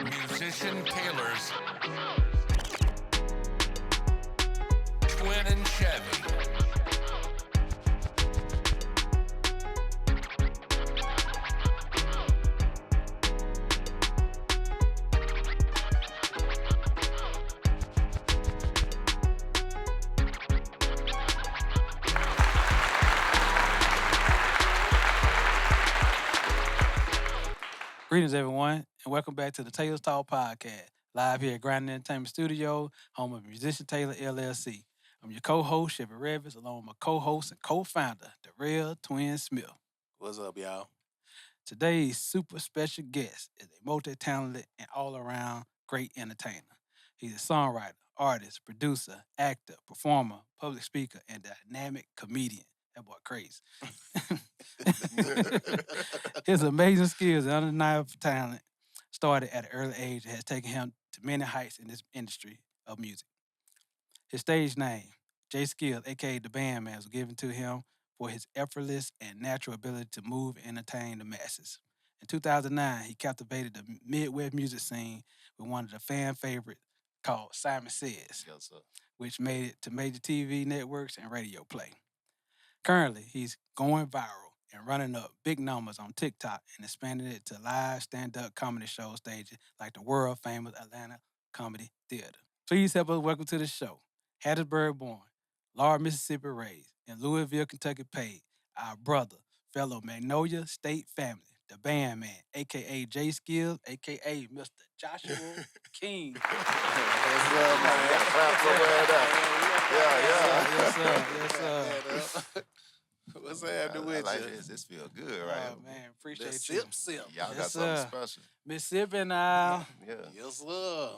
Musician Tailor's Twin and Chevie. Greetings, everyone, and welcome back to the Tailor's Talk podcast, live here at Grind Entertainment Studio, home of Musician Tailor LLC. I'm your co-host, Chevy Revis, along with my co-host and co-founder, the real Twin Smith. What's up, y'all? Today's super special guest is a multi-talented and all-around great entertainer. He's a songwriter, artist, producer, actor, performer, public speaker, and dynamic comedian. That boy crazy. His amazing skills and undeniable talent started at an early age and has taken him to many heights in this industry of music. His stage name, J Skills, aka the Bandman, was given to him for his effortless and natural ability to move and entertain the masses. In 2009, he captivated the Midwest music scene with one of the fan favorites called Simon Says, Yes, sir. which made it to major TV networks and radio play. Currently, he's going viral and running up big numbers on TikTok and expanding it to live stand-up comedy show stages like the world-famous Atlanta Comedy Theater. Please help us welcome to the show, Hattiesburg born, Laura, Mississippi raised, and Louisville, Kentucky paid, our brother, fellow Magnolia State family, the Bandman, a.k.a. J Skills, a.k.a. Mr. Joshua King. What's up, man? Clap for Yes, sir. Yes, sir. What's happening with like you? this feel good, right? Oh, man, appreciate The you. sip. Y'all Yes, got something sir. special. Mississippi now. Yeah. Yes, sir.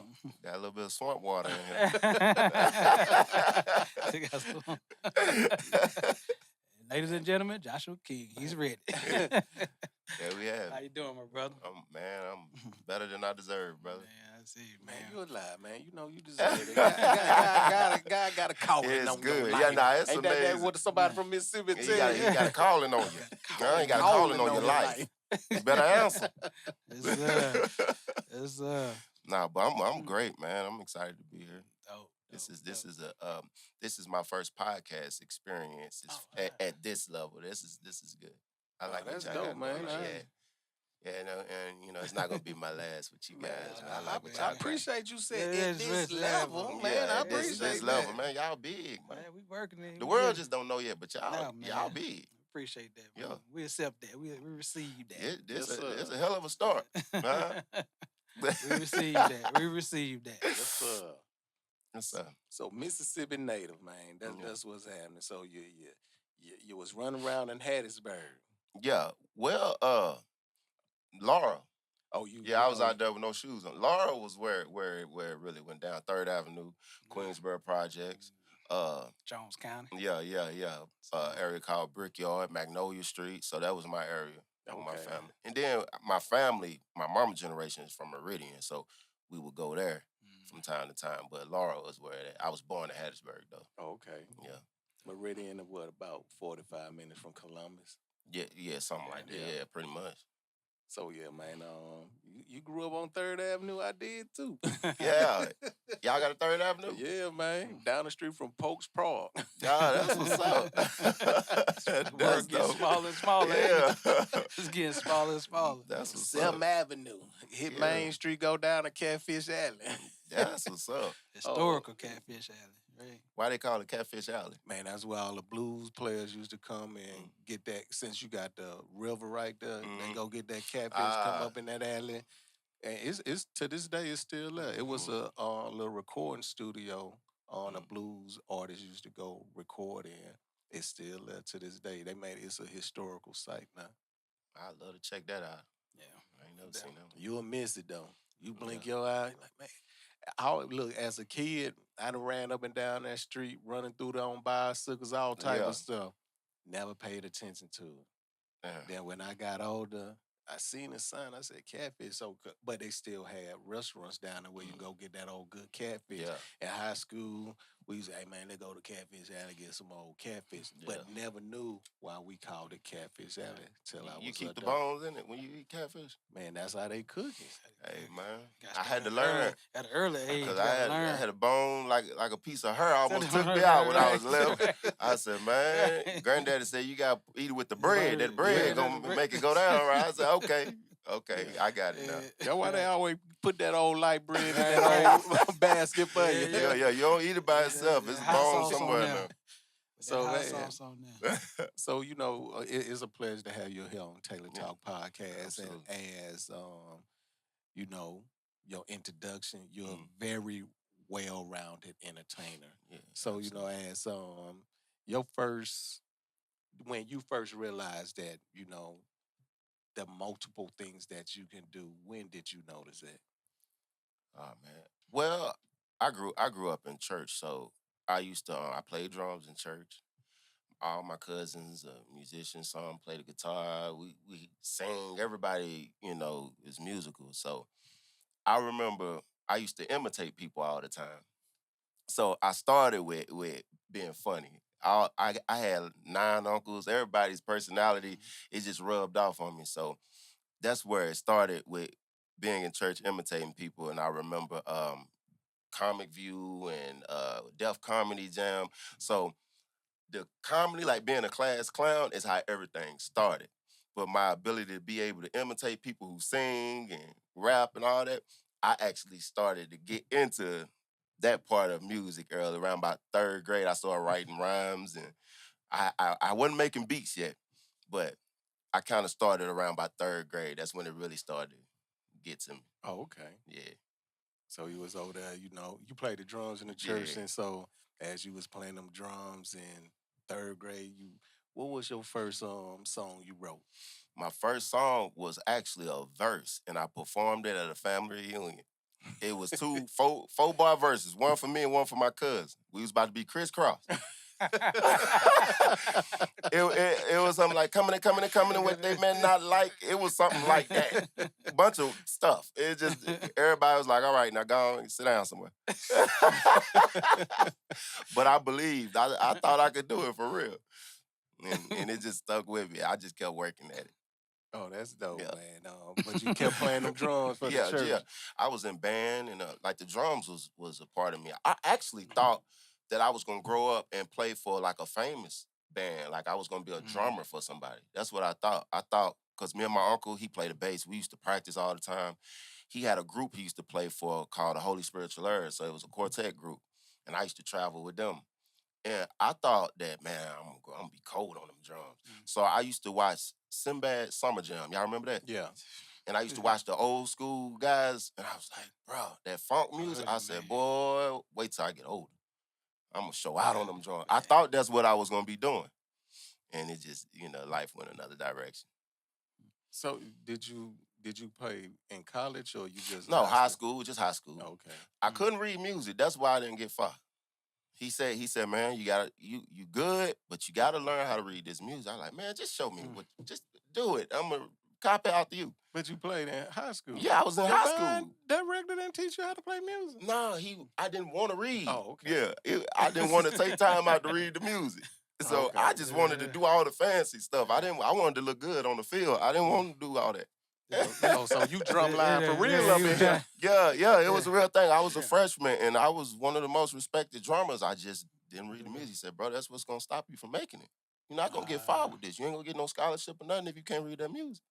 Got a little bit of swamp water in here. Ladies and gentlemen, Joshua King. He's ready. Yeah, we have. How you doing, my brother? I'm better than I deserve, brother. Man, I see, Man, man. you a lie, man. You know you deserve it. God got a calling It's on good. your Yeah, life. nah, it's Ain't that amazing. what somebody from Mississippi You tell you? got a calling on you. You got a calling on your life. You better answer. Yes, sir. Yes, sir. Nah, but I'm great, man. I'm excited to be here. Dope. This is my first podcast experience at this level. This is good. I like that's what y'all dope, got going man. on. Yeah, and it's not gonna be my last with you guys. Man. I like what I y'all got. appreciate you saying Yeah, at this level, man. Yeah, I at this appreciate level, that. man. Y'all big, man. Man, we working it. The world just don't know yet, but y'all Nah, man. y'all big. Appreciate that, man. Yeah. We accept that. We receive that. It's a hell of a start. Huh? We receive that. We receive that. Yes, sir. Yes, sir. So Mississippi native, man. That's what's happening. So you was running around in Hattiesburg. Yeah. Well, Laura. Oh, you? Yeah, I was out there with no shoes on. Laura was where it really went down. 3rd Avenue, Queensboro Projects. Jones County. Yeah. Area called Brickyard, Magnolia Street. So that was my area with my family. And then my family, my mama generation is from Meridian, so we would go there from time to time. But Laura was where I was born in Hattiesburg, though. Okay. Yeah. Meridian, what, about 45 minutes from Columbus? Yeah, something like that. Yeah, pretty much. So yeah, man. You grew up on 3rd Avenue. I did too. Yeah. Y'all got a 3rd Avenue? Yeah, man. Down the street from Polk's Park. That's what's up. The world getting smaller and smaller. Yeah. It's getting smaller and smaller. That's what's up. 7th Avenue. Hit Main Street, go down to Catfish Alley. That's what's up. Historical Catfish Alley. Right. Why they call it Catfish Alley? Man, that's where all the blues players used to come and get that. Since you got the river right there, they go get that catfish, come up in that alley. And it's to this day, it's still there. It was a little recording studio on a blues artist used to go record in. It's still there to this day. They made it's a historical site now. I'd love to check that out. Yeah. I ain't never seen that one. You'll miss it though. You blink your eye, like, man. Look, as a kid, I done ran up and down that street, running through there on bicycles, all type of stuff. Never paid attention to it. Then when I got older, I seen the sign. I said, catfish. But they still had restaurants down there where you go get that old good catfish. Yeah. In high school, we used to, hey man, let's go to Catfish Alley, get some old catfish. But never knew why we called it Catfish Alley till I was You keep the adult. bones in it when you eat catfish? Man, that's how they cook it. Hey, man. Gotta I had to start learn. at an early age. Because I I had a bone like a piece of her almost took me out when I was little. I said, man, Granddaddy said you got to eat it with the bread. That bread going to make it go down, right? I said, okay, I got it now. That's why they always put that old light bread in that old basket for you. Yeah, you don't eat it by itself. It's bone somewhere in there. So, so you know, it's a pleasure to have you here on Tailor Talk Podcast. Absolutely. And as you know, your introduction, you're a very well-rounded entertainer. Yeah, so absolutely. You know, as when you first realized that, you know, the multiple things that you can do, when did you notice it? Oh man. Well, I grew up in church, so I used to I played drums in church. All my cousins, musicians, some play the guitar. We sing. Everybody, you know, is musical. So I remember I used to imitate people all the time. So I started with being funny. I had 9 uncles. Everybody's personality it just rubbed off on me. So that's where it started with being in church, imitating people. And I remember Comic View and Def Comedy Jam. So the comedy, like being a class clown, is how everything started. But my ability to be able to imitate people who sing and rap and all that, I actually started to get into that part of music early. Around about 3rd grade, I started writing rhymes, and I wasn't making beats yet, but I kind of started around about 3rd grade. That's when it really started to get to me. Oh, okay. Yeah. So you was over there, you know, you played the drums in the church, and so as you was playing them drums in 3rd grade, what was your first song you wrote? My first song was actually a verse, and I performed it at a family reunion. It was 2 four-bar verses, one for me and one for my cousin. We was about to be crisscross. it was something like coming and what they meant not like. It was something like that. A bunch of stuff. It just everybody was like, all right, now go on, sit down somewhere. But I believed. I thought I could do it for real. And it just stuck with me. I just kept working at it. Oh, that's dope, man. But you kept playing them drums for the church. Yeah. I was in band, and like the drums was a part of me. I actually thought that I was gonna grow up and play for like a famous band. Like I was gonna be a drummer for somebody. That's what I thought. I thought because me and my uncle, he played the bass. We used to practice all the time. He had a group he used to play for called the Holy Spiritual Earth. So it was a quartet group, and I used to travel with them. And I thought that, man, I'm gonna be cold on them drums. So I used to watch Sinbad Summer Jam. Y'all remember that? Yeah. And I used to watch the old school guys, and I was like, bro, that funk music. I said, boy, wait till I get older. I'm gonna show out on them drums. I thought that's what I was gonna be doing. And it just, you know, life went another direction. So did you play in college or you just No, high school, just high school. Okay. I couldn't read music. That's why I didn't get far. He said, man, you good, but you gotta learn how to read this music. I like, man, just show me just do it. I'm gonna copy after you. But you played in high school. Yeah, I was in high school. That regular didn't teach you how to play music? No, I didn't want to read. Oh, okay. Yeah, I didn't want to take time out to read the music. So I just wanted to do all the fancy stuff. I wanted to look good on the field. I didn't want to do all that. So you drumline for real up in here. Yeah, it was a real thing. I was a freshman, and I was one of the most respected drummers. I just didn't read the music. He said, bro, that's what's going to stop you from making it. You're not going to get far with this. You ain't going to get no scholarship or nothing if you can't read that music.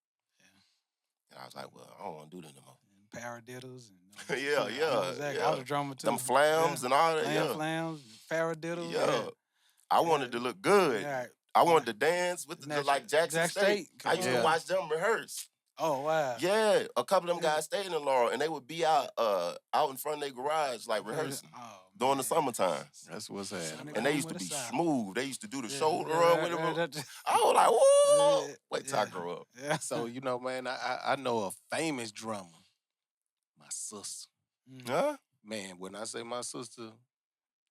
And I was like, well, I don't want to do that no more. Paradiddles. And yeah. I was a drummer too. Them flams and all that, flams, paradiddles. Yeah. I wanted to look good. Yeah. I wanted to dance with like Jackson State. I used to watch them rehearse. Oh, wow. Yeah, a couple of them guys stayed in Laurel, and they would be out in front of their garage, like rehearsing during the summertime. That's what's happening. And they used to be smooth. They used to do the shoulder up with them. I was like, whoa, wait till I grow up. Yeah. So, you know, man, I know a famous drummer, my sister. Huh? Man, when I say my sister,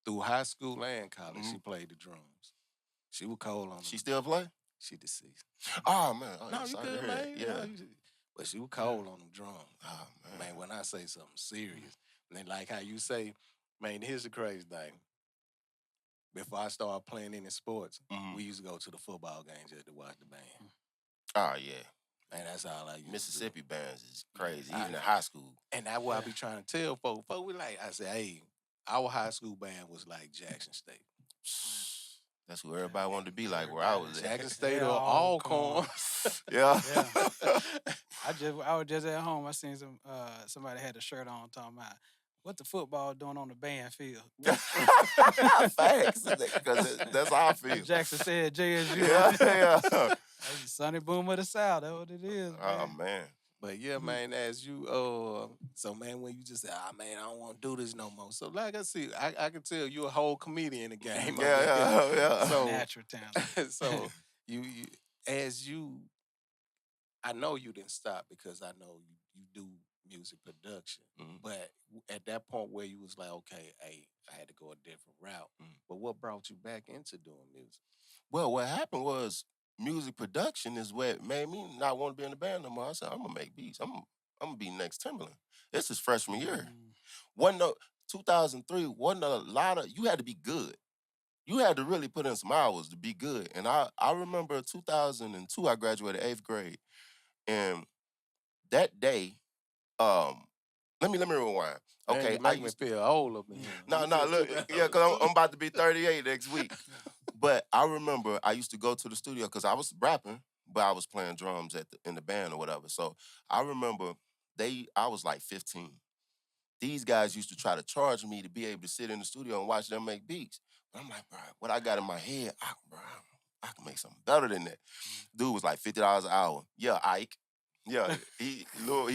through high school and college, she played the drums. She was cold on them. She still play? She deceased. Oh, man. Oh, no, you good, man. Yeah. But she was cold on them drums. Oh, Man, when I say something serious, and then like how you say, man, here's the crazy thing. before I started playing any sports, Mhm. we used to go to the football games just to watch the band. Oh yeah, And that's all I used Mississippi to do. bands is crazy, I- even in high school. And that's what I be trying to tell folks. Folks, we like, I say, hey, our high school band was like Jackson State. That's who everybody wanted to be like where I was at. Jackson State They or all Alcorn. Yeah. I was just at home. I seen somebody had a shirt on talking about what the football doing on the band field. Facts, because that's how I feel. Jackson said JSU. Yeah. That's the Sonny Boom of the South. That's what it is, man. Oh man. But yeah, man, as you so man, when you just say, man, I don't want to do this no more. So like I see, I can tell you a whole comedian in the game. Yeah. So Natural talent. so you as you, I know you didn't stop because I know you do music production. Mhm. But at that point where you was like, okay, hey, I had to go a different route. But what brought you back into doing music? Well, what happened was music production is what made me not want to be in the band no more. I said, I'm gonna make beats. I'm gonna be next Timberland. This is freshman year. 2003 wasn't a lot of, you had to be good. You had to really put in some hours to be good. And I remember 2002, I graduated 8th grade. And that day, let me rewind. Okay, Man, you make me feel old up in here. No, look, yeah, because I'm about to be 38 next week. But I remember I used to go to the studio because I was rapping, but I was playing drums in the band or whatever. So I remember I was like 15. These guys used to try to charge me to be able to sit in the studio and watch them make beats. But I'm like, bro, what I got in my head, I can make something better than that. Dude was like $50 an hour. Yeah, Ike. Yeah, he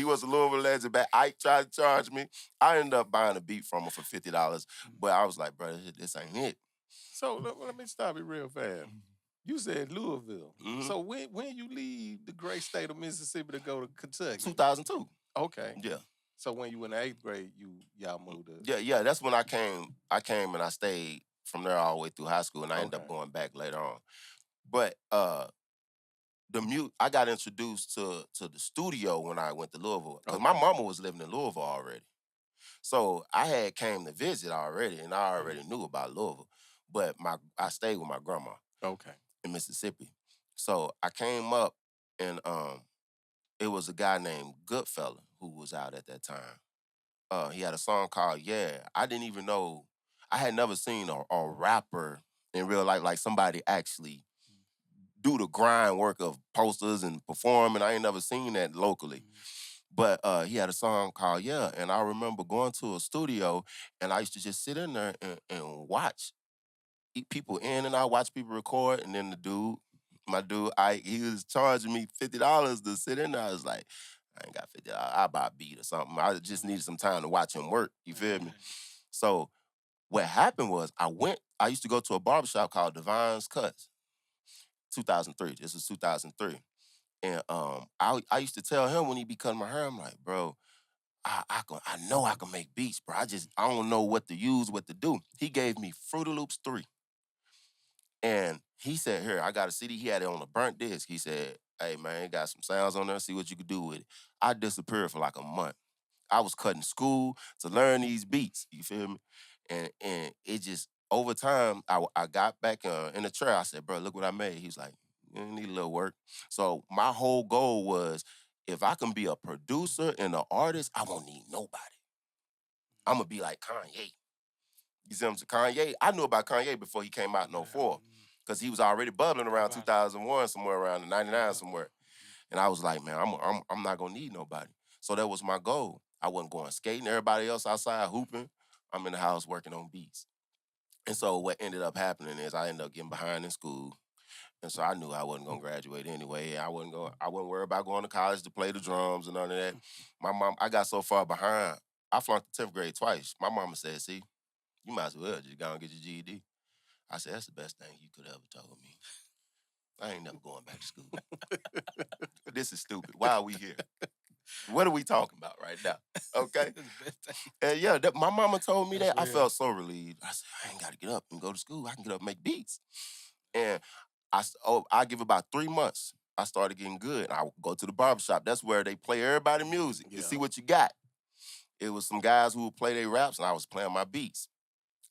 was a Louisville legend, but Ike tried to charge me. I ended up buying a beat from him for $50, but I was like, bro, this ain't it. So let me stop it real fast. You said Louisville. So when you leave the great state of Mississippi to go to Kentucky? 2002. Okay. Yeah. So when you were in 8th grade, y'all moved to... Yeah, that's when I came and I stayed from there all the way through high school, and I ended up going back later on. But I got introduced to the studio when I went to Louisville, because my mama was living in Louisville already. So I had came to visit already, and I already knew about Louisville. But I stayed with my grandma in Mississippi. So I came up, and it was a guy named Goodfella who was out at that time. He had a song called Yeah. I didn't even know, I had never seen a rapper in real life, like somebody actually do the grind work of posters and perform, and I ain't never seen that locally. But he had a song called Yeah, and I remember going to a studio, and I used to just sit in there and watch people in and out, watch people record, and then my dude, he was charging me $50 to sit in there. I was like, I ain't got $50. I'll buy a beat or something. I just needed some time to watch him work, you feel me? So what happened was I used to go to a barbershop called Divine's Cuts, 2003. This was 2003. And I used to tell him when he be cutting my hair, I'm like, bro, I know I can make beats, bro. I don't know what to use, what to do. He gave me Fruity Loops 3. And he said, here, I got a CD. He had it on a burnt disc. He said, hey, man, it got some sounds on there. See what you can do with it. I disappeared for like a month. I was cutting school to learn these beats. You feel me? And it just, over time, I got back in the chair. I said, bro, look what I made. He was like, you need a little work. So my whole goal was, if I can be a producer and an artist, I won't need nobody. I'm going to be like Kanye. You see what I'm saying? Kanye, I knew about Kanye before he came out in 04, because he was already bubbling around 2001, somewhere around 99 somewhere. And I was like, man, I'm not going to need nobody. So that was my goal. I wasn't going skating. Everybody else outside hooping. I'm in the house working on beats. And so what ended up happening is I ended up getting behind in school. And so I knew I wasn't going to graduate anyway. I wasn't worried about going to college to play the drums and none of that. My mom, I got so far behind, I flunked the 10th grade twice. My mama said, see, you might as well just go and get your GED. I said, that's the best thing you could ever told me. I ain't never going back to school. This is stupid. Why are we here? What are we talking about right now? Okay? And yeah, my mama told me that. I felt so relieved. I said, I ain't got to get up and go to school. I can get up and make beats. And I give about 3 months. I started getting good. I would go to the barbershop. That's where they play everybody's music to see what you got. It was some guys who would play their raps, and I was playing my beats.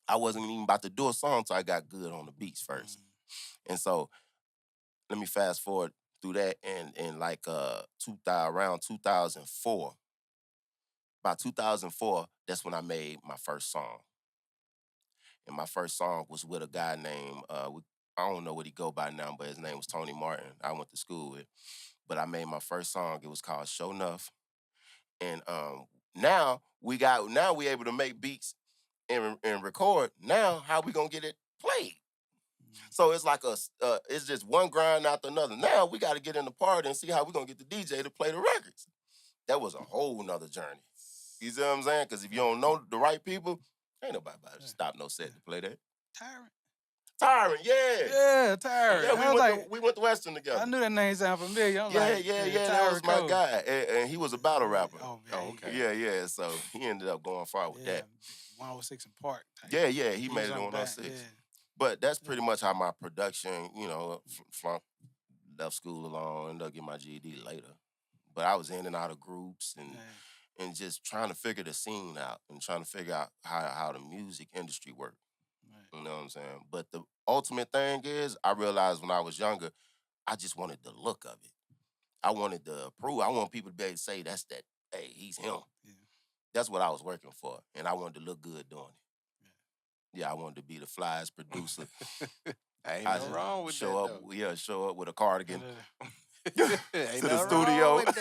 I wasn't even about to do a song until I got good on the beats first. And so let me fast forward through that, and in like around 2004. By 2004, that's when I made my first song. And my first song was with a guy named, I don't know what he go by now, but his name was Tony Martin. I went to school with. But I made my first song. It was called Show Enough. And now we able to make beats and record. Now, how we gonna get it played? So it's like it's just one grind after another. Now we got to get in the party and see how we gonna get the DJ to play the records. That was a whole nother journey. You see what I'm saying? Because if you don't know the right people, ain't nobody about to stop no set to play that. Tyrant, yeah. Yeah, Tyrant. Yeah, we went to Western together. I knew that name sounded familiar. That was my guy. And he was a battle rapper. Oh, okay. Yeah. So he ended up going far with that. 106 in Park. Yeah, he made it on 106. Yeah. But that's pretty much how my production, left school alone, ended up getting my GED later. But I was in and out of groups and just trying to figure the scene out and trying to figure out how the music industry worked. Right. You know what I'm saying? But the ultimate thing is, I realized when I was younger, I just wanted the look of it. I wanted to prove. I want people to be able to say, hey, he's him. Yeah. That's what I was working for. And I wanted to look good doing it. Yeah, I wanted to be the flyest producer. Ain't nothing wrong with that. Show up with a cardigan. Ain't to the studio. Ain't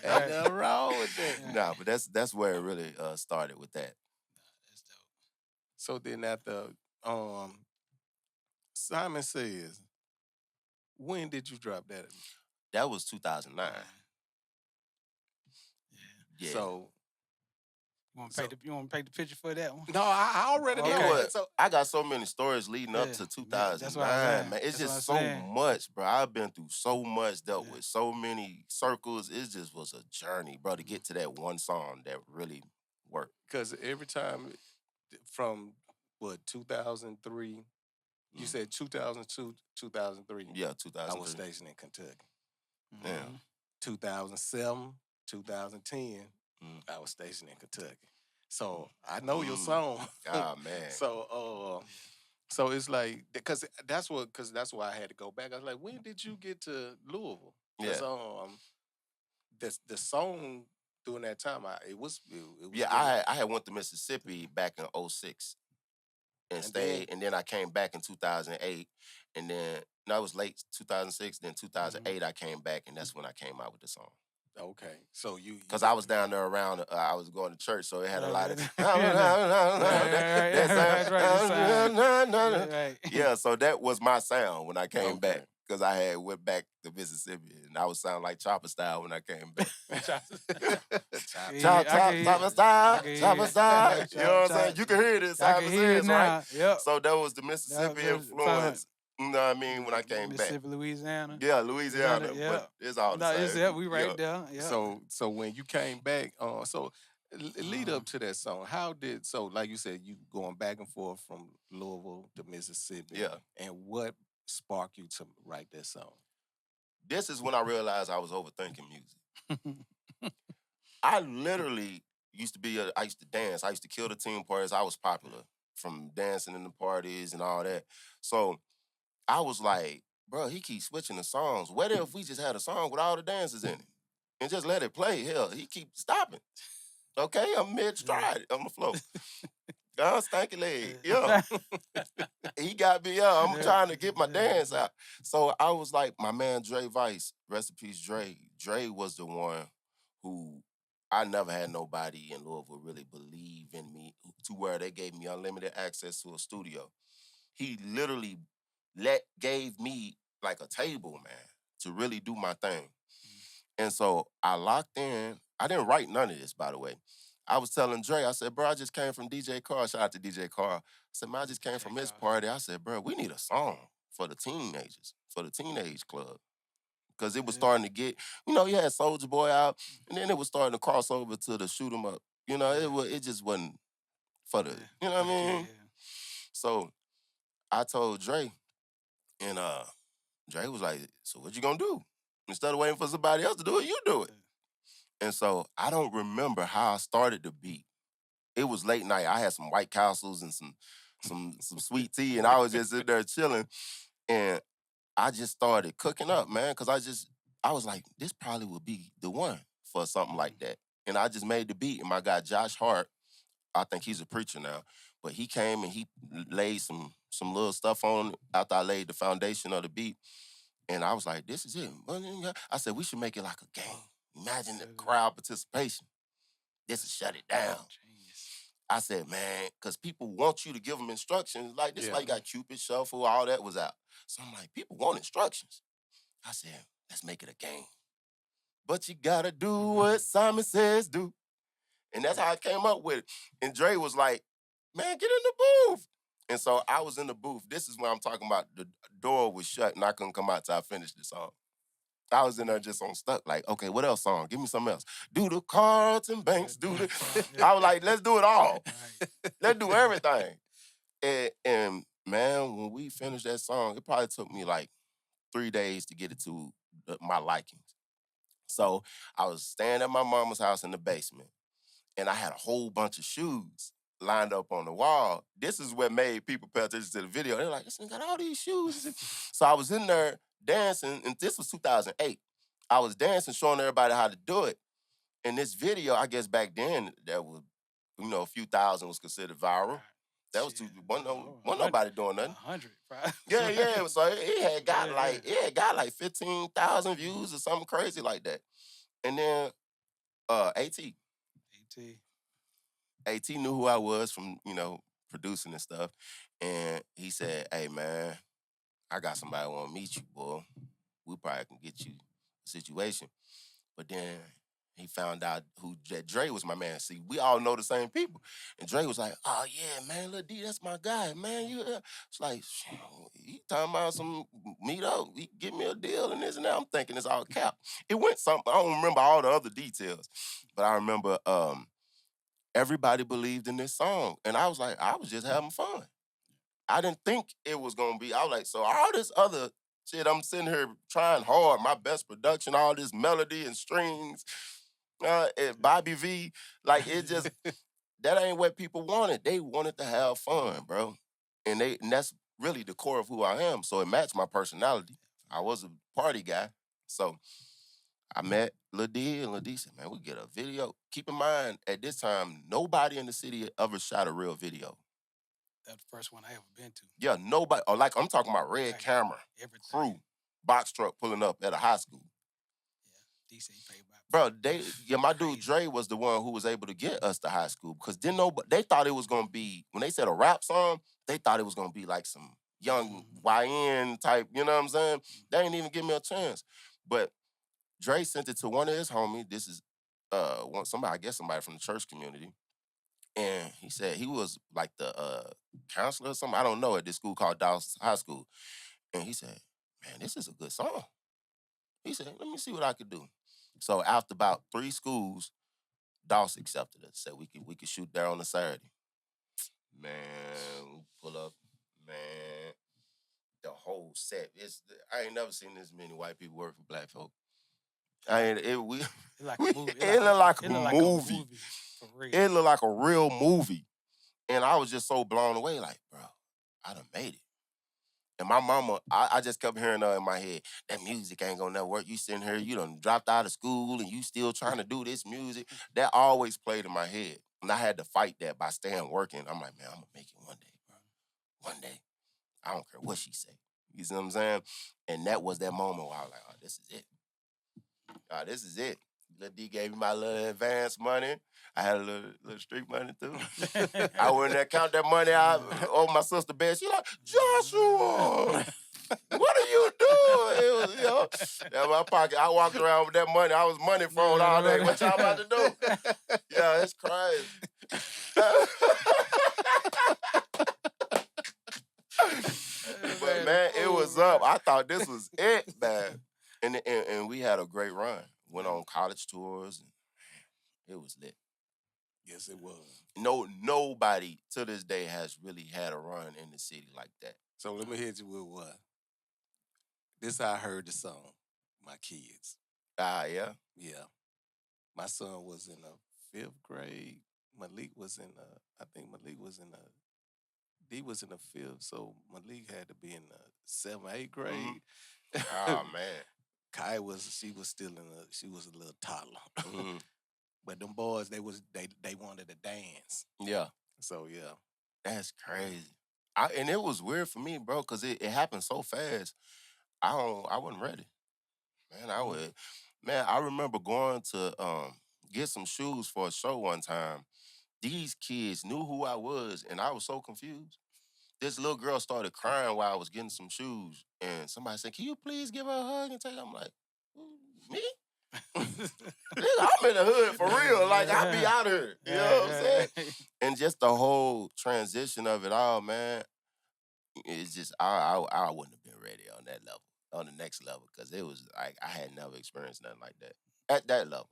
nothing wrong with that. Nah, but that's where it really started with that. That's dope. So then after Simon Says, when did you drop that? That was 2009. Yeah. So you want to paint the picture for that one? No, I already know it. So I got so many stories leading up to 2009, man. It's just so much, bro. I've been through so much, dealt with so many circles. It just was a journey, bro, to get to that one song that really worked. Because every time from, 2003, you said 2002, 2003? Yeah, 2003. I was stationed in Kentucky. Yeah. 2007, 2010, I was stationed in Kentucky. So I know your song. Oh man. So it's like because that's why I had to go back. I was like, when did you get to Louisville? Yeah. The song during that time, it was I had went to Mississippi back in 2006 and stayed, and then I came back in 2008, and then it was late 2006. Then 2008 I came back, and that's when I came out with the song. Okay, so because I was down there around, I was going to church, so it had a lot of yeah. So that was my sound when I came back, because I had went back to Mississippi, and I was sound like Chopper Style when I came back. Chopper Style. You know what I'm saying? You can hear this. I can hear it now. Right? Yep. So that was the Mississippi influence. You know what I mean? When I came back. Mississippi, Louisiana. Yeah, Louisiana. Yeah. But it's all the same. We right there. Yeah. So when you came back, lead up to that song, like you said, you going back and forth from Louisville to Mississippi. Yeah. And what sparked you to write that song? This is when I realized I was overthinking music. I literally I used to dance. I used to kill the team parties. I was popular from dancing in the parties and all that. So I was like, bro, he keeps switching the songs. What if we just had a song with all the dances in it and just let it play? Hell, he keeps stopping. Okay, I'm mid-stride on the floor. Stanky leg. Yeah. He got me up. I'm trying to get my dance out. So I was like, my man Dre Vice, rest in peace, Dre. Dre was the one who I never had nobody in Louisville really believe in me to where they gave me unlimited access to a studio. He literally gave me like a table, man, to really do my thing. And so I locked in. I didn't write none of this, by the way. I was telling Dre, I said, bro, I just came from DJ Carr. Shout out to DJ Carr. I said, man, I just came from his party. I said, bro, we need a song for the teenagers, for the teenage club. Because it was starting to get, you had Soulja Boy out, and then it was starting to cross over to the shoot 'em up. It just wasn't for the, you know what I mean? Yeah. So I told Dre, and Dre was like, so what you gonna do? Instead of waiting for somebody else to do it, you do it. And so I don't remember how I started the beat. It was late night. I had some White Castles and some some sweet tea, and I was just sitting there chilling, and I just started cooking up, man, because I was like, this probably would be the one for something like that. And I just made the beat, and my guy Josh Hart, I think he's a preacher now, but he came and he laid some little stuff on after I laid the foundation of the beat, and I was like, this is it. I said, we should make it like a game. Imagine the crowd participation. This will shut it down. I said, man, because people want you to give them instructions. Like, this like you got Cupid Shuffle, all that was out. So I'm like, people want instructions. I said, let's make it a game. But you gotta do what Simon says do. And that's how I came up with it. And Dre was like, man, get in the booth. And so I was in the booth. This is when I'm talking about the door was shut and I couldn't come out till I finished the song. I was in there just on stuck, like, okay, what else song? Give me something else. Do the Carlton Banks, do the... I was like, let's do it all. Let's do everything. And man, when we finished that song, it probably took me like 3 days to get it to my likings. So I was staying at my mama's house in the basement, and I had a whole bunch of shoes lined up on the wall. This is what made people pay attention to the video. They're like, this nigga got all these shoes. So I was in there dancing, and this was 2008. I was dancing, showing everybody how to do it. And this video, I guess back then, that was, a few thousand was considered viral. That was wasn't nobody doing nothing. 100, probably. Yeah. So it had got like 15,000 views or something crazy like that. And then AT knew who I was from, producing and stuff. And he said, hey, man, I got somebody want to meet you, boy. We probably can get you a situation. But then he found out that Dre was my man. See, we all know the same people. And Dre was like, oh, yeah, man, Lil D, that's my guy, man. It's like, he talking about some meet up. He give me a deal and this and that. I'm thinking it's all cap. It went something. I don't remember all the other details. But I remember everybody believed in this song. And I was like, I was just having fun. I didn't think it was going to be. I was like, so all this other shit, I'm sitting here trying hard, my best production, all this melody and strings, and Bobby V, like it just, that ain't what people wanted. They wanted to have fun, bro. And that's really the core of who I am. So it matched my personality. I was a party guy. So I met Lil D, and Lil D said, man, we get a video. Keep in mind, at this time, nobody in the city ever shot a real video. That's the first one I ever been to. Yeah, nobody, or like I'm talking about red camera, crew, box truck pulling up at a high school. Yeah, DC paid by. Bro, my dude Dre was the one who was able to get us to high school because they thought it was gonna be, when they said a rap song, they thought it was gonna be like some young YN type, you know what I'm saying? They didn't even give me a chance. But Dre sent it to one of his homies. This is somebody from the church community. And he said he was like the counselor or something, I don't know, at this school called Dawes High School. And he said, man, this is a good song. He said, let me see what I could do. So after about 3 schools, Dawes accepted us, said we could shoot there on a Saturday. Man, pull up, man, the whole set. I ain't never seen this many white people work for black folk. It looked like a movie. For real. It looked like a real movie. And I was just so blown away, like, bro, I done made it. And my mama, I just kept hearing her in my head, that music ain't gonna never work. You sitting here, you done dropped out of school and you still trying to do this music. That always played in my head. And I had to fight that by staying working. I'm like, man, I'm gonna make it one day, bro. One day. I don't care what she say. You see what I'm saying? And that was that moment where I was like, oh, this is it. This is it. Lil D gave me my little advance money. I had a little street money too. I went there, count that money out over my sister's bed. She like, Joshua, what are you doing? It was, in my pocket. I walked around with that money. I was money phone all day. What y'all about to do? Yeah, it's crazy. But man, it was up. I thought this was it, man. And we had a great run. Went on college tours, and it was lit. Yes, it was. Nobody to this day has really had a run in the city like that. So let me hit you with what? This how I heard the song, my kids. Yeah? Yeah. My son was in the 5th grade. Malik was in the D was in the 5th, so Malik had to be in the 7th, 8th grade. Oh man. Kai she was still she was a little toddler. Mhm. But them boys, they wanted to dance. Yeah. So yeah. That's crazy. And it was weird for me, bro, because it happened so fast. I wasn't ready. Man, I remember going to get some shoes for a show one time. These kids knew who I was, and I was so confused. This little girl started crying while I was getting some shoes, and somebody said, "Can you please give her a hug and take her?" I'm like, me? Nigga, I'm in the hood for real. Like, I be out here. You know what I'm saying? And just the whole transition of it all, man, it's just, I wouldn't have been ready on that level, on the next level, because it was like, I had never experienced nothing like that at that level.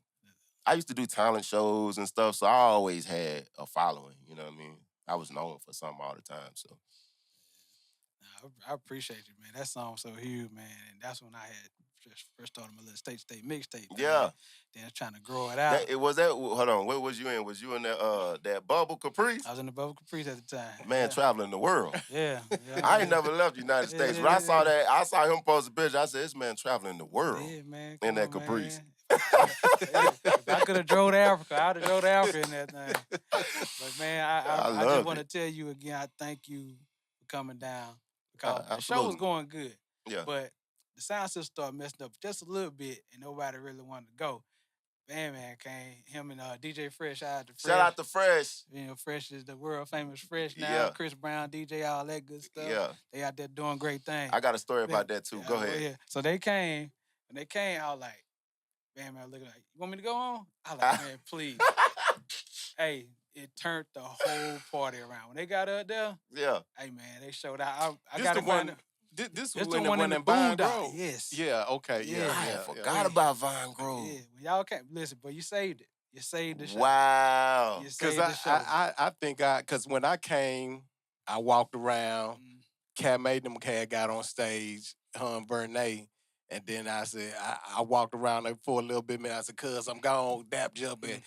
I used to do talent shows and stuff, so I always had a following, you know what I mean? I was known for something all the time, so. I appreciate you, man. That song was so huge, man. And that's when I had just first started my little state mixtape. Yeah. Then I was trying to grow it out. Hold on, what was you in? Was you in that Bubble Caprice? I was in the Bubble Caprice at the time. Man, traveling the world. Yeah. I ain't never left the United States. When I saw that, I saw him post a picture. I said, this man traveling the world. Yeah, man. In that Caprice. If I could have drove to Africa, I'd have drove to Africa in that thing. But man, I just want to tell you again, I thank you for coming down. Because the show was going good. Yeah. But the sound system started messing up just a little bit, and nobody really wanted to go. Bandman came, him and DJ Fresh. Shout out to Fresh. You know, Fresh is the world famous Fresh now. Yeah. Chris Brown, DJ, all that good stuff. Yeah. They out there doing great things. I got a story about that too. Go ahead. Yeah. So they came. When they came, I was like, Bandman looking like, you want me to go on? I was like, man, please. Hey, it turned the whole party around. When they got up there, yeah. Hey man, they showed out. I got this was the one in Vine Grove. Yes. Yeah. Okay. Yeah. I forgot about Vine Grove. Yeah. When y'all can't listen, but you saved it. You saved the show. Wow. Because I think because when I came, I walked around. Cat made them got on stage. Vernay. And then I said, I walked around there for a little bit, man. I said, cuz I'm gone, dap jumping.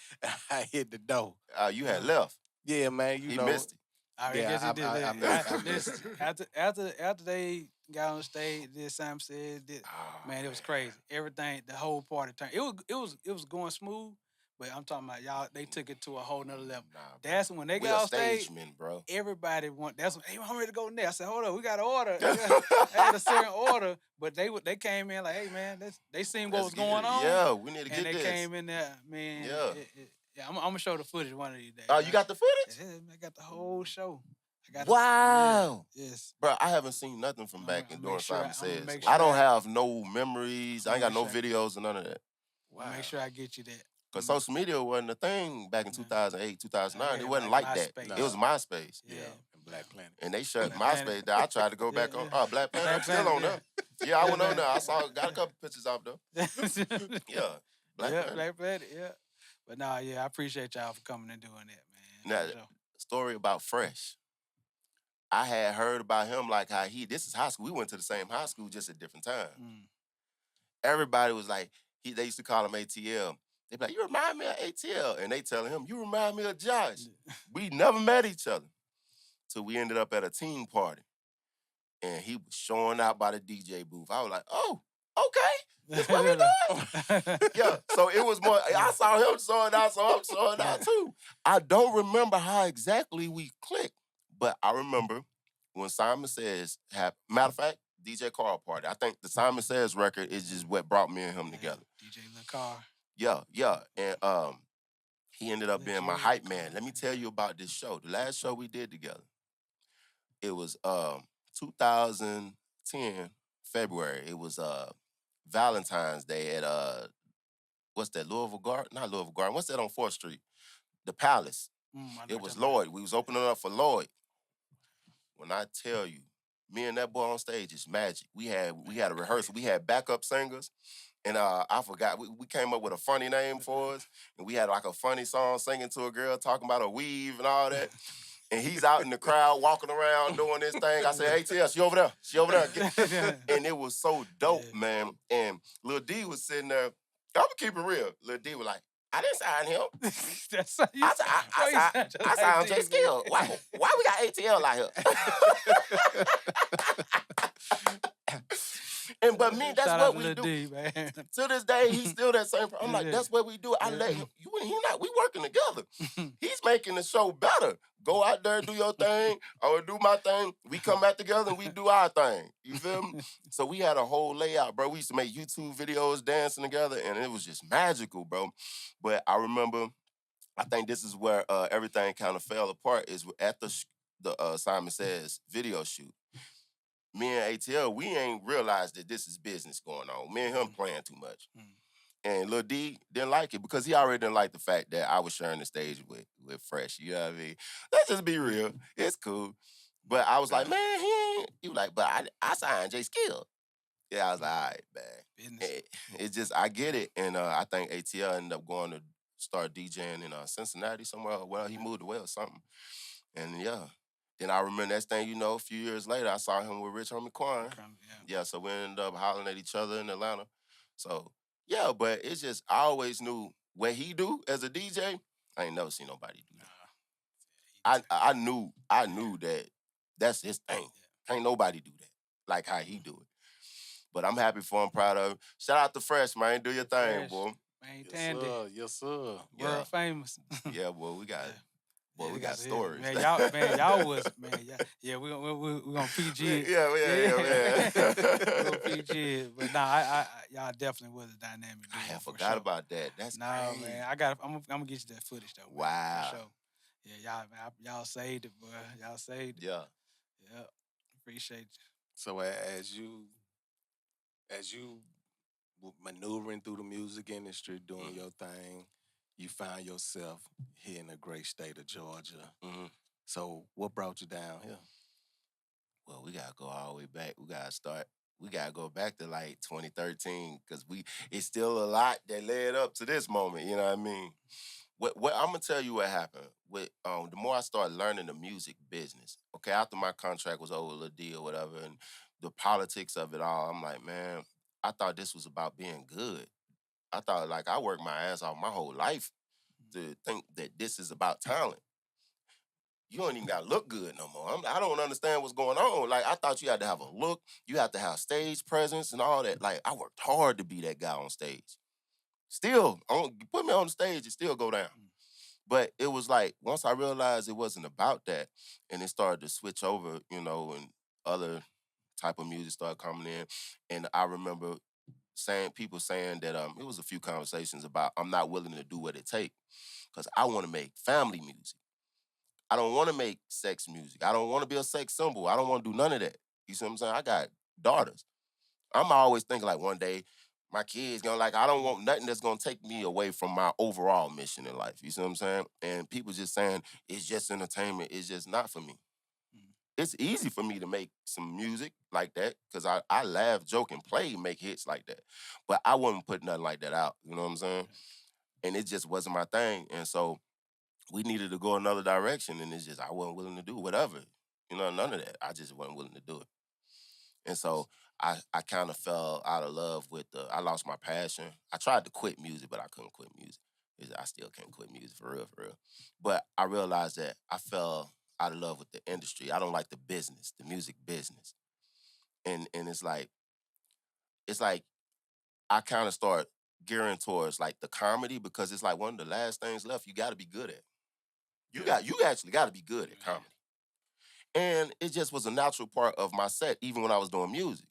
I hit the door. You had left. Yeah, man. You know. He missed it. I guess he did that. After they got on stage, did Sam said, man, it was crazy. Everything, the whole party turned. It was going smooth. But I'm talking about y'all, they took it to a whole nother level. That's when they got on stage, bro. Everybody that's when, hey, I'm ready to go next. I said, hold on, we got to order. I had a certain order, but they came in like, hey, man, they seen what was going on. Yeah, we need to get this. And they came in there, man. Yeah. I'm going to show the footage one of these days. Oh, you got the footage? Yeah, I got the whole show. Wow. Yes. Bro, I haven't seen nothing from back in during Simon Says. I don't have no memories. I ain't got no videos or none of that. Wow. Make sure I get you that. Because social media wasn't a thing back in 2008, 2009. It wasn't like that. MySpace. It was MySpace. Yeah. And Black Planet. And they shut MySpace down. I tried to go back on. Black Planet. I'm still on there. Yeah, I went on there. Got a couple pictures off though. Yeah. Black Planet, yeah. But nah, yeah, I appreciate y'all for coming and doing that, man. Now, story about Fresh. I had heard about him like how this is high school. We went to the same high school, just at different time. Everybody was like, they used to call him ATL. They be like, you remind me of ATL. And they telling him, you remind me of Josh. We never met each other. So we ended up at a team party. And he was showing out by the DJ booth. I was like, oh, okay. That's what we doing. Yeah, so it was more, I saw him showing out, so I'm showing out too. I don't remember how exactly we clicked, but I remember when Simon Says happened. Matter of fact, DJ Carl party. I think the Simon Says record is just what brought me and him together. DJ LaCar. Yeah. And he ended up being my hype man. Let me tell you about this show. The last show we did together, it was 2010, February. It was Valentine's Day at, what's that, Louisville Garden? Not Louisville Garden. What's that on 4th Street? The Palace. It was Lloyd. We was opening up for Lloyd. When I tell you, me and that boy on stage is magic. We had a rehearsal. We had backup singers. And I forgot, we came up with a funny name for us. And we had like a funny song singing to a girl, talking about a weave and all that. And he's out in the crowd, walking around, doing this thing. I said, hey, TL, she over there. She over there. And it was so dope, man. And Lil D was sitting there. I'm going to keep it real. Lil D was like, I didn't sign him. That's how you I, sound. I, Why you I, sound just I like signed D, J man? Skill. Why we got ATL out here? But me, that's Shout out what to we Lil do. D, man. To this day, he's still that same. I'm like, Yeah. that's what we do. I let him. We working together. He's making the show better. Go out there, do your thing. I will do my thing. We come back together and we do our thing. You feel me? So we had a whole layout, bro. We used to make YouTube videos dancing together, and it was just magical, bro. But I remember, I think this is where everything kind of fell apart. Is at the Simon Says video shoot. Me and ATL, we ain't realized that this is business going on. Me and him playing too much. And Lil D didn't like it because he already didn't like the fact that I was sharing the stage with Fresh. You know what I mean? Let's just be real. It's cool. But I was like, man, he was like, but I signed J Skill. Yeah, I was like, all right, man. It's just, I get it. And I think ATL ended up going to start DJing in Cincinnati somewhere. Well, he moved away or something. And yeah. Then I remember next thing you know, a few years later, I saw him with Rich Homie Quan. Yeah, so we ended up hollering at each other in Atlanta. So, yeah, but it's just, I always knew what he do as a DJ, I ain't never seen nobody do that. I knew that that's his thing. Can't nobody do that like how he do it. But I'm happy for him, proud of him. Shout out to Fresh, man. Do your thing, boy. Maintained it. Yes, sir. World famous. Yeah, boy, we got Boy, we got stories. Man, y'all was, man, yeah, we're gonna PG it. Yeah. We're gonna PG it. But nah, y'all definitely was a dynamic duo. I forgot about that. That's crazy. Man, I'm gonna get you that footage though. Wow. Man, for sure. Yeah, y'all saved it, boy. Y'all saved it. Yeah. Yeah. Appreciate you. So as you maneuvering through the music industry, doing your thing, you find yourself here in the great state of Georgia. So what brought you down here? Well, we gotta go all the way back. We gotta go back to like 2013 because it's still a lot that led up to this moment. You know what I mean? What I'm gonna tell you what happened. With the more I started learning the music business, okay, after my contract was over, Lil D or whatever, and the politics of it all, I'm like, man, I thought this was about being good. I thought like I worked my ass off my whole life to think that this is about talent. You don't even gotta look good no more. I don't understand what's going on. Like I thought you had to have a look, you have to have stage presence and all that. Like I worked hard to be that guy on stage. Still, put me on the stage, it still go down. But it was like, once I realized it wasn't about that, and it started to switch over, you know, and other type of music started coming in. And I remember people saying that it was a few conversations about I'm not willing to do what it takes because I want to make family music. I don't want to make sex music. I don't want to be a sex symbol. I don't want to do none of that. You see what I'm saying? I got daughters. I'm always thinking like one day my kids gonna I don't want nothing that's gonna take me away from my overall mission in life. You see what I'm saying? And people just saying it's just entertainment. It's just not for me. It's easy for me to make some music like that because I laugh, joke, and play, make hits like that. But I wouldn't put nothing like that out. You know what I'm saying? And it just wasn't my thing. And so we needed to go another direction. And it's just I wasn't willing to do whatever. You know, none of that. I just wasn't willing to do it. And so I kind of fell out of love with I lost my passion. I tried to quit music, but I couldn't quit music. I still can't quit music for real. But I realized that I fell out of love with the industry. I don't like the business, the music business. And it's like I kind of start gearing towards like the comedy because it's like one of the last things left you got to be good at. You actually got to be good at comedy. And it just was a natural part of my set, even when I was doing music.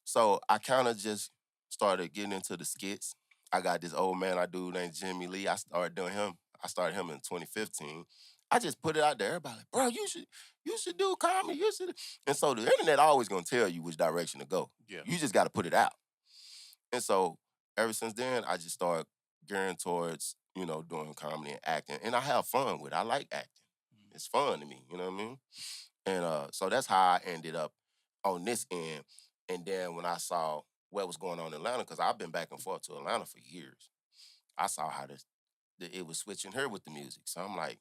So I kind of just started getting into the skits. I got this old man I do named Jimmy Lee. I started him in 2015. I just put it out there. Everybody like, bro, you should do comedy. You should. And so the internet always gonna tell you which direction to go. Yeah. You just got to put it out. And so ever since then, I just started gearing towards, you know, doing comedy and acting. And I have fun with it. I like acting. It's fun to me, you know what I mean? And so that's how I ended up on this end. And then when I saw what was going on in Atlanta, because I've been back and forth to Atlanta for years, I saw how it was switching here with the music. So I'm like,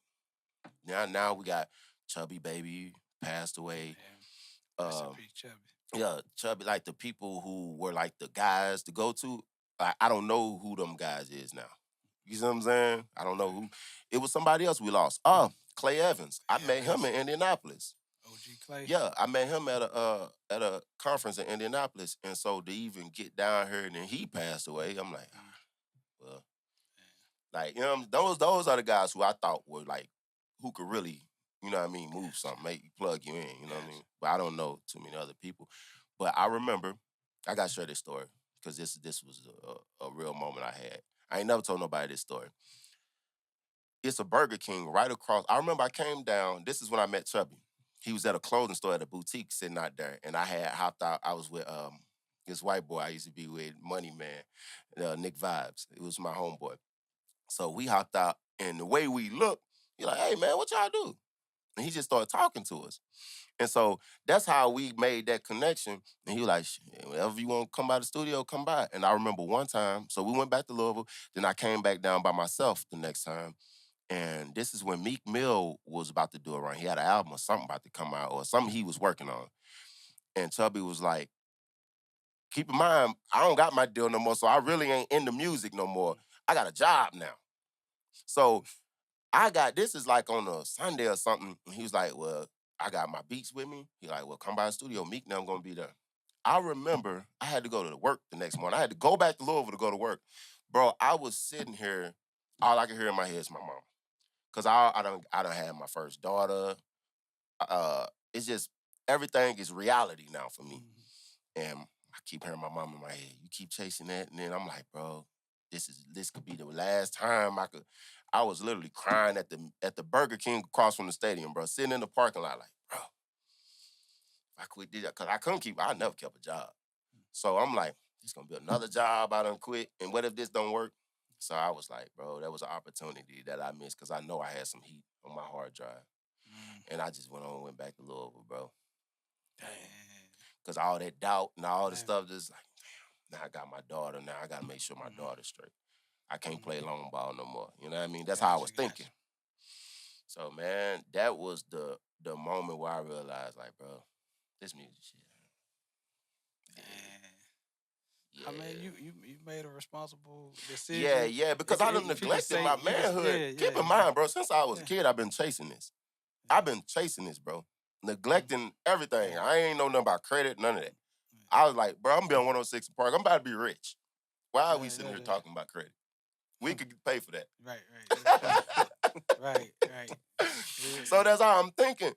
now we got Chubby Baby passed away. Chubby. Yeah, Chubby, like the people who were like the guys to go to, I don't know who them guys is now. You see what I'm saying? I don't know who. It was somebody else we lost. Clay Evans. I met him in Indianapolis. OG Clay. Yeah, I met him at a conference in Indianapolis, and so to even get down here and then he passed away, I'm like, well, like, you know, those are the guys who I thought were like, who could really, you know what I mean, move something, make plug you in, you know what I mean? But I don't know too many other people. But I remember, I got to share this story because this was a real moment I had. I ain't never told nobody this story. It's a Burger King right across. I remember I came down. This is when I met Chubby. He was at a clothing store at a boutique sitting out there, and I had hopped out. I was with this white boy I used to be with, Money Man, Nick Vibes. It was my homeboy. So we hopped out, and the way we looked, he like, hey, man, what y'all do? And he just started talking to us. And so that's how we made that connection. And he was like, whenever you want to come by the studio, come by. And I remember one time, so we went back to Louisville, then I came back down by myself the next time. And this is when Meek Mill was about to do a run. He had an album or something about to come out or something he was working on. And Chubby was like, keep in mind, I don't got my deal no more, so I really ain't into music no more. I got a job now. So this is like on a Sunday or something. And he was like, well, I got my beats with me. He like, well, come by the studio. Meek now I'm going to be there. I remember I had to go to work the next morning. I had to go back to Louisville to go to work. Bro, I was sitting here, all I could hear in my head is my mom. Because I don't have my first daughter. It's just, everything is reality now for me. And I keep hearing my mom in my head. You keep chasing that. And then I'm like, bro, this could be the last time I was literally crying at the Burger King across from the stadium, bro, sitting in the parking lot like, bro, if I quit this, because I never kept a job. So I'm like, it's going to be another job I done quit. And what if this don't work? So I was like, bro, that was an opportunity that I missed because I know I had some heat on my hard drive. And I just went back to Louisville, bro. Damn. Because all that doubt and all the stuff, just like, damn, now I got my daughter. Now I got to make sure my daughter's straight. I can't play long ball no more. You know what I mean? That's how I was thinking. So, man, that was the moment where I realized, like, bro, this music shit. Yeah. I mean, you made a responsible decision. Yeah, because I done neglected my manhood. Keep in mind, bro, since I was a kid, I've been chasing this. I've been chasing this, bro. Neglecting everything. I ain't know nothing about credit, none of that. I was like, bro, I'm be on 106 in Park. I'm about to be rich. Why are we sitting here talking about credit? We could pay for that. Right. So that's how I'm thinking.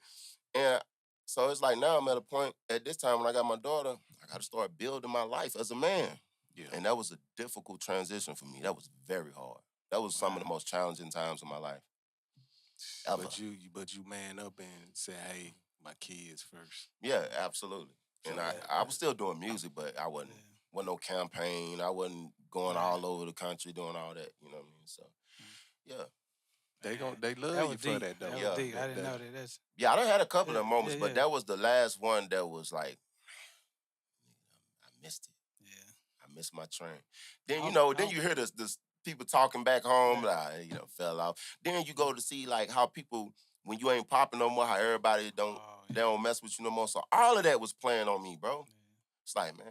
And so it's like now I'm at a point, at this time when I got my daughter, I got to start building my life as a man. Yeah. And that was a difficult transition for me. That was very hard. That was some of the most challenging times of my life. Ever. But you man up and say, hey, my kids first. Yeah, absolutely. And I was still doing music, but I wasn't no campaign. I wasn't going all over the country doing all that. You know what I mean? So, yeah. They love you for that, though. I didn't know that. Yeah, I done had a couple of moments, but that was the last one that was like, I missed it. Yeah. I missed my train. Then, then you hear this people talking back home, like, fell off. Then you go to see, like, how people, when you ain't popping no more, how everybody they don't mess with you no more. So all of that was playing on me, bro. Yeah. It's like, man.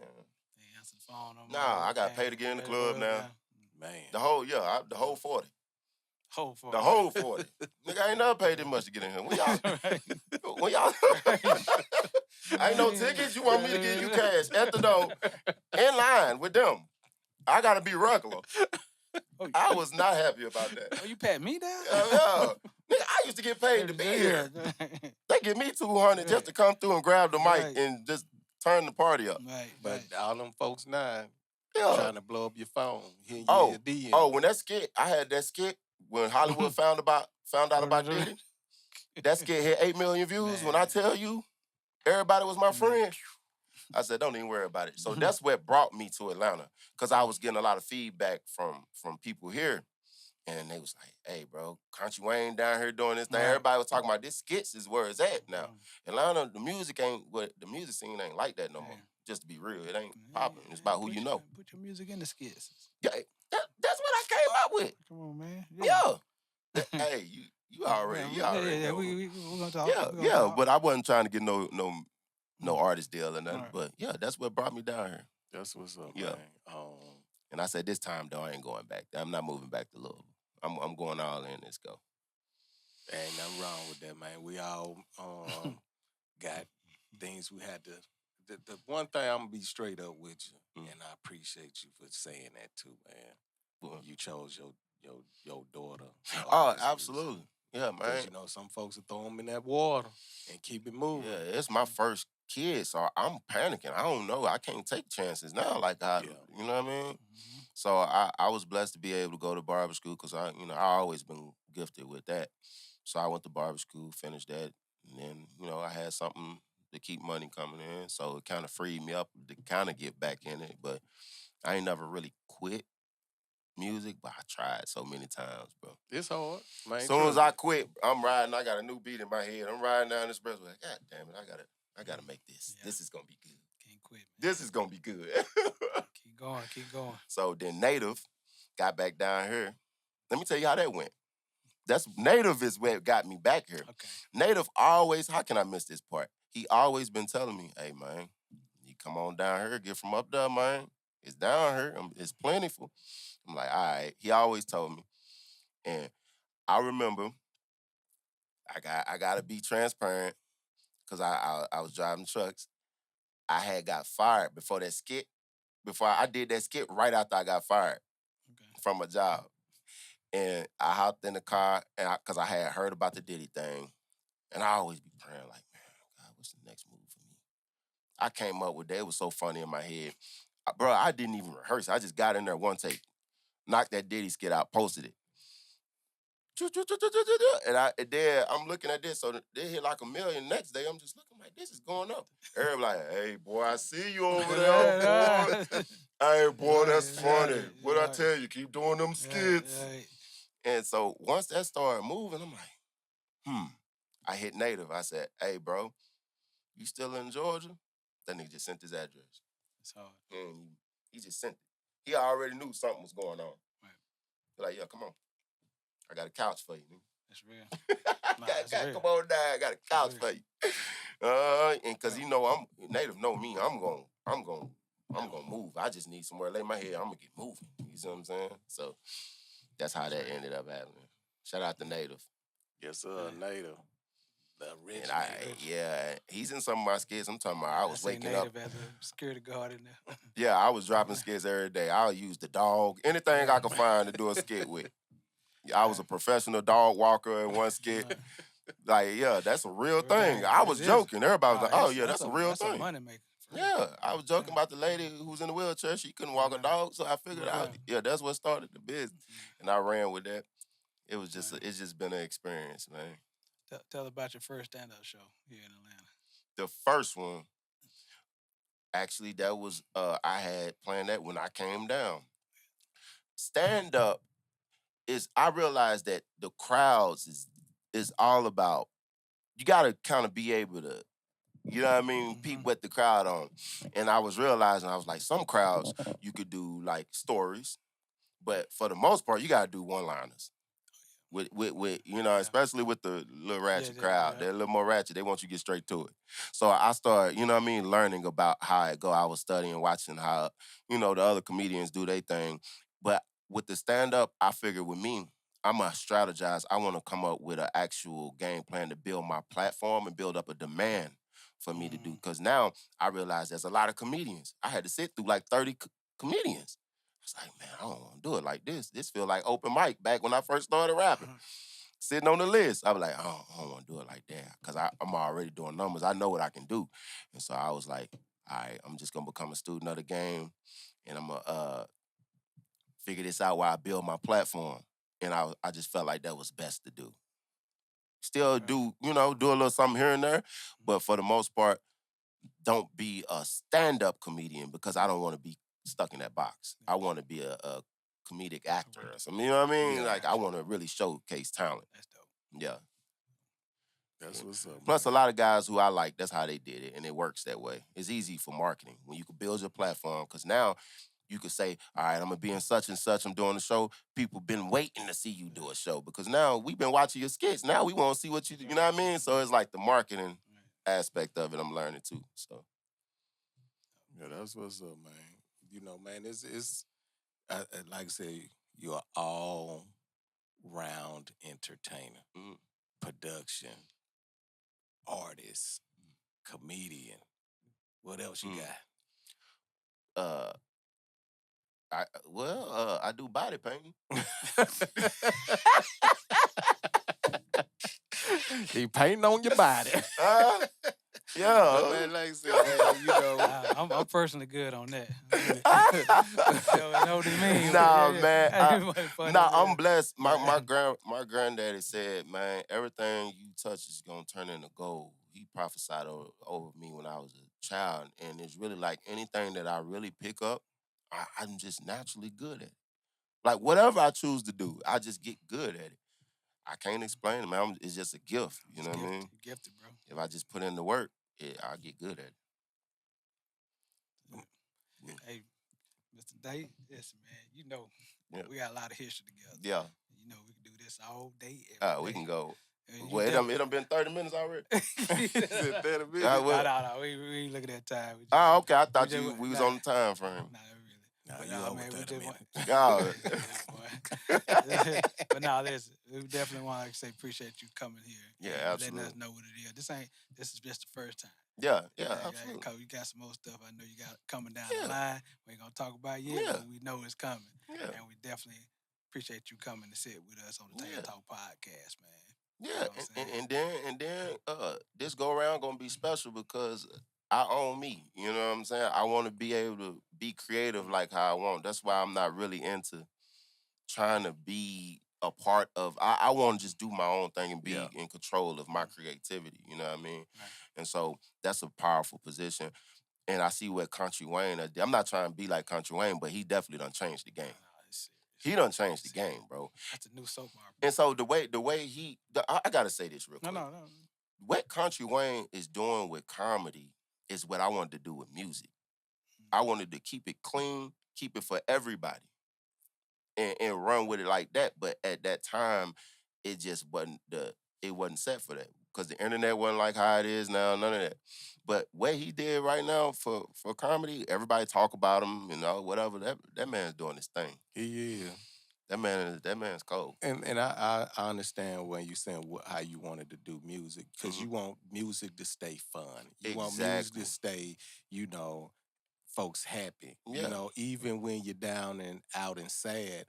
They answer the phone no more. Nah, I got to pay to get in the club now. Man. The whole 40. The whole 40. Nigga, I ain't never paid this much to get in here. When y'all ain't no tickets, you want me to give you cash at the door, in line with them. I got to be regular. I was not happy about that. Oh, you pat me down? Yeah. Nigga, I used to get paid to be here. They give me $200 just to come through and grab the mic and just turn the party up. But all them folks now trying to blow up your phone. When that skit, I had that skit when Hollywood found out about Diddy. That skit hit 8 million views. When I tell you, everybody was my friend. I said, don't even worry about it. So that's what brought me to Atlanta, because I was getting a lot of feedback from people here. And they was like, hey, bro, Country Wayne down here doing this thing. Everybody was talking about this skits is where it's at now. Atlanta, the music scene ain't like that no more. Just to be real, it ain't popping. It's about who you know. Put your music in the skits. Yeah, that's what I came up with. Come on, man. Yeah. Hey, you already know. We're gonna talk. Yeah, but I wasn't trying to get no artist deal or nothing. Right. But yeah, that's what brought me down here. That's what's up, man. And I said, this time, though, I ain't going back. I'm not moving back to Louisville. I'm going all in. Let's go. Ain't nothing wrong with that, man. We all got things we had to. The one thing I'm gonna be straight up with you, and I appreciate you for saying that too, man. Well, you chose your daughter. Oh, absolutely. Yeah, man. Because, you know, some folks will throw them in that water and keep it moving. Yeah, it's my first kid, so I'm panicking. I don't know. I can't take chances now like I, you know what I mean? So I was blessed to be able to go to barber school because I always been gifted with that. So I went to barber school, finished that, and then, I had something to keep money coming in. So it kind of freed me up to kind of get back in it. But I ain't never really quit music, but I tried so many times, bro. It's hard, man. As soon as I quit, I'm riding. I got a new beat in my head. I'm riding down this expressway. Like, God damn it, I gotta make this. Yeah. This is gonna be good. Can't quit, man. This is gonna be good. Keep going. So then Native got back down here. Let me tell you how that went. That's Native is what got me back here. Okay. Native always, how can I miss this part? He always been telling me, hey, man, you come on down here, get from up there, man. It's down here. It's plentiful. I'm like, all right. He always told me. And I remember I got to be transparent because I was driving trucks. I had got fired before that skit. Before I did that skit right after I got fired from a job. And I hopped in the car because I had heard about the Diddy thing. And I always be praying like, man, God, what's the next move for me? I came up with that. It was so funny in my head. Bro, I didn't even rehearse. I just got in there one take, knocked that Diddy skit out, posted it. And then I'm looking at this, so they hit like 1 million. Next day, I'm just looking like, this is going up. Everybody like, hey, boy, I see you over there, boy. Hey, boy, that's funny. What I tell you, keep doing them skits. And so once that started moving, I'm like, I hit Native. I said, hey, bro, you still in Georgia? That nigga just sent his address. That's hard. And he just sent it. He already knew something was going on. Right. Like, yeah, come on. I got a couch for you, nigga. That's real. Come on down. I got a couch for you. And because I'm Native know me, I'm gonna move. I just need somewhere to lay my head. I'm gonna get moving. You see what I'm saying? So that's how that ended up happening. Shout out to Native. Yes, sir, Native. The original. Yeah, he's in some of my skits. I'm talking about I was waking Native up. as a security guard in there. Yeah, I was dropping skits every day. I'll use the dog, anything I could find to do a skit with. I was a professional dog walker in one skit. Like, yeah, that's a real thing. I was joking. Everybody was like, oh, yeah, that's a real thing. That's a money maker. Yeah, I was joking about the lady who was in the wheelchair. She couldn't walk a dog, so I figured out, that's what started the business. And I ran with that. It was just, it's just been an experience, man. Tell about your first stand-up show here in Atlanta. The first one, actually, that was, I had planned that when I came down. Stand-up I realized that the crowds is all about, you got to kind of be able to, you know what I mean, peep what the crowd on. And I was realizing, I was like, some crowds, you could do like stories, but for the most part, you got to do one-liners. With especially with the little ratchet crowd. They're a little more ratchet. They want you to get straight to it. So I started, learning about how it go. I was studying, watching how, the other comedians do their thing. But with the stand-up, I figured with me, I'm going to strategize. I want to come up with an actual game plan to build my platform and build up a demand for me to do. Because now I realize there's a lot of comedians. I had to sit through like 30 comedians. I was like, man, I don't want to do it like this. This feel like open mic back when I first started rapping. Sitting on the list, I was like, I don't want to do it like that because I'm already doing numbers. I know what I can do. And so I was like, all right, I'm just going to become a student of the game and I'm going to figure this out while I build my platform. And I just felt like that was best to do. Still do a little something here and there, but for the most part, don't be a stand-up comedian because I don't want to be stuck in that box. I want to be a comedic actor or something. You know what I mean? Yeah, like, I want to really showcase talent. That's dope. Yeah. That's what's up. Plus, a lot of guys who I like, that's how they did it, and it works that way. It's easy for marketing when you can build your platform because now you could say, all right, I'm going to be in such and such, I'm doing a show. People been waiting to see you do a show because now we've been watching your skits. Now we want to see what you do. You know what I mean? So it's like the marketing aspect of it I'm learning too. So. Yeah, that's what's up, man. Man, it's like I said, you're all-round entertainer, production, artist, comedian. What else you got? I do body painting. He painting on your body. Yeah. Man, like I said, man, you know. I'm personally good on that. You know what I mean? Nah, Yeah. man. Nah, I'm blessed. My granddaddy said, man, everything you touch is gonna turn into gold. He prophesied over me when I was a child, and it's really like anything that I really pick up, I'm just naturally good at it. Like whatever I choose to do, I just get good at it. I can't explain it, man. It's just a gift. You know what I mean? Gifted, bro. If I just put in the work, I get good at it. Hey, Mr. Day, listen, man. You know, we got a lot of history together. Yeah. You know, we can do this all day, every We day. can go. Well, it done been 30 minutes already. 30 minutes? No, we ain't looking at time. Okay. I thought we was on the time frame. Nah, really. Nah, But you over 30 minutes. But no, listen, we definitely want to say appreciate you coming here. Yeah, absolutely. Letting us know what it is. This is just the first time. Yeah, absolutely. You got some more stuff I know you got coming down the line. We ain't gonna talk about it yet, but we know it's coming. Yeah. And we definitely appreciate you coming to sit with us on the Tailor Talk podcast, man. Yeah, you know and then this go around gonna be special because I own me. You know what I'm saying? I want to be able to be creative like how I want. That's why I'm not really into trying to be a part of. I want to just do my own thing and be in control of my creativity. You know what I mean? Right. And so that's a powerful position. And I see what Country Wayne. I'm not trying to be like Country Wayne, but he definitely done changed the game. He done changed the game, bro. That's a new soap opera. And so the way I gotta say this real quick. No. What Country Wayne is doing with comedy is what I wanted to do with music. I wanted to keep it clean, keep it for everybody, and run with it like that. But at that time, it just wasn't set for that because the internet wasn't like how it is now. None of that. But what he did right now for comedy, everybody talk about him, you know, whatever. That man's doing his thing. He is. That man's cold. And I understand when you saying how you wanted to do music because you want music to stay fun. You want music to stay, you know, folks happy. Yeah. You know, even when you're down and out and sad,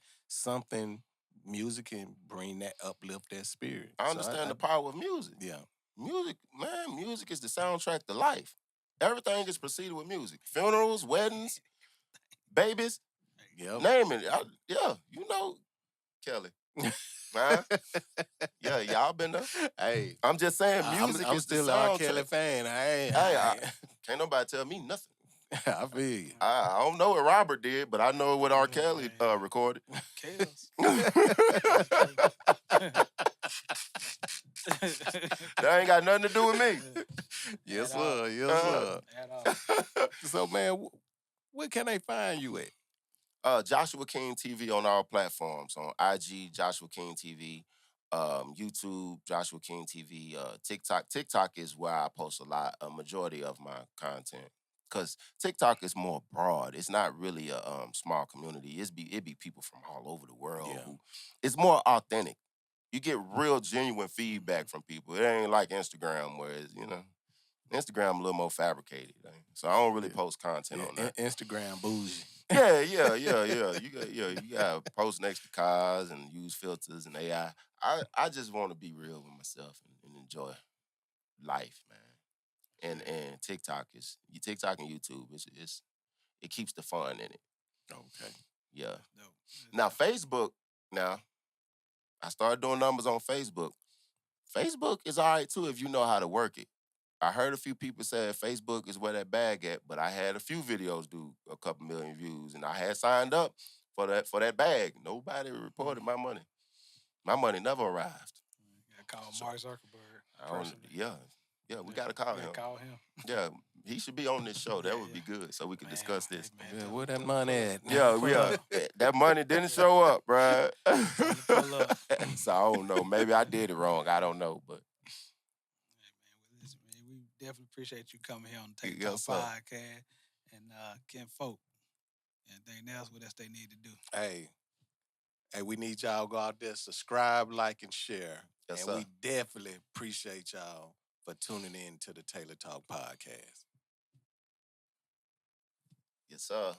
music can bring that, uplift that spirit. I understand the power of music. Yeah. Music is the soundtrack to life. Everything is preceded with music. Funerals, weddings, babies. Yep. Name it. You know, Kelly. Man. Yeah, y'all been there. Hey. I'm just saying, music I'm is still the an R. soundtrack. Kelly fan. Can't nobody tell me nothing. I feel you. I don't know what Robert did, but I know what R. Kelly recorded. That ain't got nothing to do with me. Yes, sir. Yes, sir. At all. So, man, where can they find you at? Joshua King TV on all platforms. On IG, Joshua King TV. YouTube, Joshua King TV. TikTok. TikTok is where I post a majority of my content. Because TikTok is more broad. It's not really a small community. It be people from all over the world. Yeah. It's more authentic. You get real genuine feedback from people. It ain't like Instagram where it's, you know, Instagram a little more fabricated. So I don't really post content on that. Instagram bougie. Yeah. You gotta post next to cars and use filters and AI. I just want to be real with myself and enjoy life, man. And TikTok and YouTube it keeps the fun in it. Okay. Yeah. Now Facebook. I started doing numbers on Facebook. Facebook is all right too if you know how to work it. I heard a few people say Facebook is where that bag at, but I had a few videos do a couple million views, and I had signed up for that bag. Nobody reported my money. My money never arrived. You gotta call Mark Zuckerberg. Yeah, we gotta call him. Yeah, he should be on this show. That would be good, so we could discuss this. Yeah, where that money at? Yeah. That money didn't show up, bruh. So I don't know. Maybe I did it wrong. I don't know, but. We definitely appreciate you coming here on the Tailor Talk podcast. And Ken Folk, Anything else, what else they need to do? Hey, we need y'all to go out there, subscribe, like, and share. Yes, and sir. we definitely appreciate y'all for tuning in to the Tailor Talk podcast. Yes, sir.